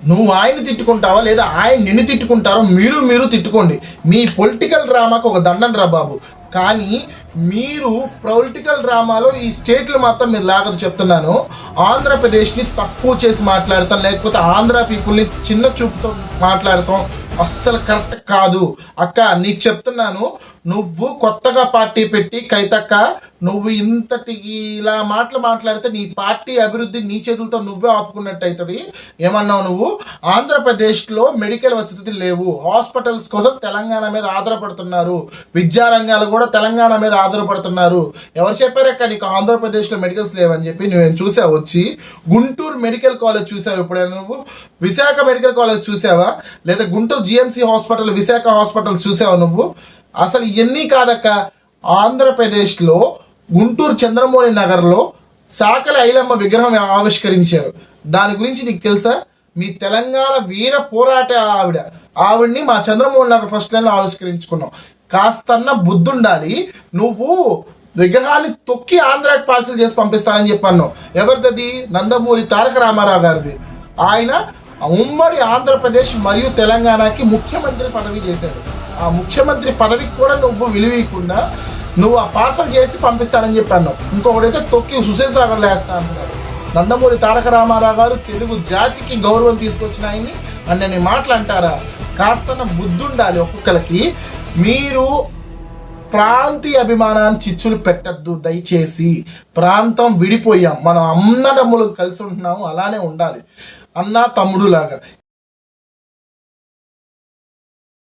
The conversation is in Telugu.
నువ్వు ఆయన్ని తిట్టుకుంటావా లేదా ఆయన నిన్ను తిట్టుకుంటారో మీరు తిట్టుకోండి. మీ పొలిటికల్ డ్రామాకు ఒక దండం రా బాబు. కానీ మీరు పొలిటికల్ డ్రామాలో ఈ స్టేట్లు మాత్రం మీరు లాగదు చెప్తున్నాను. ఆంధ్రప్రదేశ్ని తక్కువ చేసి మాట్లాడతాం, లేకపోతే ఆంధ్ర పీపుల్ని చిన్న చూపుతో మాట్లాడతాం అస్సలు కరెక్ట్ కాదు. అక్క నీకు చెప్తున్నాను, నువ్వు కొత్తగా పార్టీ పెట్టి కైతక్క నువ్వు ఇంతటి ఇలా మాట్లాడితే నీ పార్టీ అభివృద్ధి నీ చేతులతో నువ్వే ఆపుకున్నట్టు అవుతుంది. ఏమన్నావు నువ్వు? ఆంధ్రప్రదేశ్లో మెడికల్ వసతులు లేవు, హాస్పిటల్స్ కోసం తెలంగాణ మీద ఆధారపడుతున్నారు, విద్యారంగాలు కూడా తెలంగాణ మీద ఆధారపడుతున్నారు. ఎవరు చెప్పారక్క నీకు ఆంధ్రప్రదేశ్లో మెడికల్స్ లేవని చెప్పి? నువ్వేం చూసావు? వచ్చి గుంటూరు మెడికల్ కాలేజ్ చూసావు ఎప్పుడైనా నువ్వు? విశాఖ మెడికల్ కాలేజ్ చూసావా? లేదా Guntur GMC hospital, Visakha hospital చూసావా నువ్వు? అసలు ఇవన్నీ కాదక్క. ఆంధ్రప్రదేశ్లో గుంటూరు చంద్రమౌళి నగర్లో సాకలి ఐలమ్మ విగ్రహం ఆవిష్కరించారు. దాని గురించి నీకు తెలుసా? మీ తెలంగాణ వీర పోరాట ఆవిడ్ని మా చంద్రమౌళి నగర్ ఫస్ట్ లైన్లో ఆవిష్కరించుకున్నాం. కాస్తన్న బుద్ధుండాలి. నువ్వు విగ్రహాన్ని తొక్కి ఆంధ్రాకి పార్సల్ చేసి పంపిస్తానని చెప్పాను. ఎవరిది? నందమూరి తారక రామారావు గారిది. ఆయన ఉమ్మడి ఆంధ్రప్రదేశ్ మరియు తెలంగాణకి ముఖ్యమంత్రి పదవి చేశాడు. ఆ ముఖ్యమంత్రి పదవికి కూడా నువ్వు విలువకుండా నువ్వు ఆ పార్సల్ చేసి పంపిస్తానని చెప్పాను. ఇంకొకడైతే తొక్కి హుసేన్ సాగర్లో వేస్తా అంటున్నాడు. నందమూరి తారక రామారావు గారు తెలుగు జాతికి గౌరవం తీసుకొచ్చిన ఆయన్ని అన్నని మాటలు అంటారా? కాస్తన్న బుద్ధి ఉండాలి ఒక్కొక్కరికి. మీరు ప్రాంతీయ అభిమానాన్ని చిచ్చులు పెట్టద్దు దయచేసి. ప్రాంతం విడిపోయాం, మనం అన్నదమ్ములు కలిసి ఉంటున్నాము, అలానే ఉండాలి, అన్న తమ్ముడు లాగా.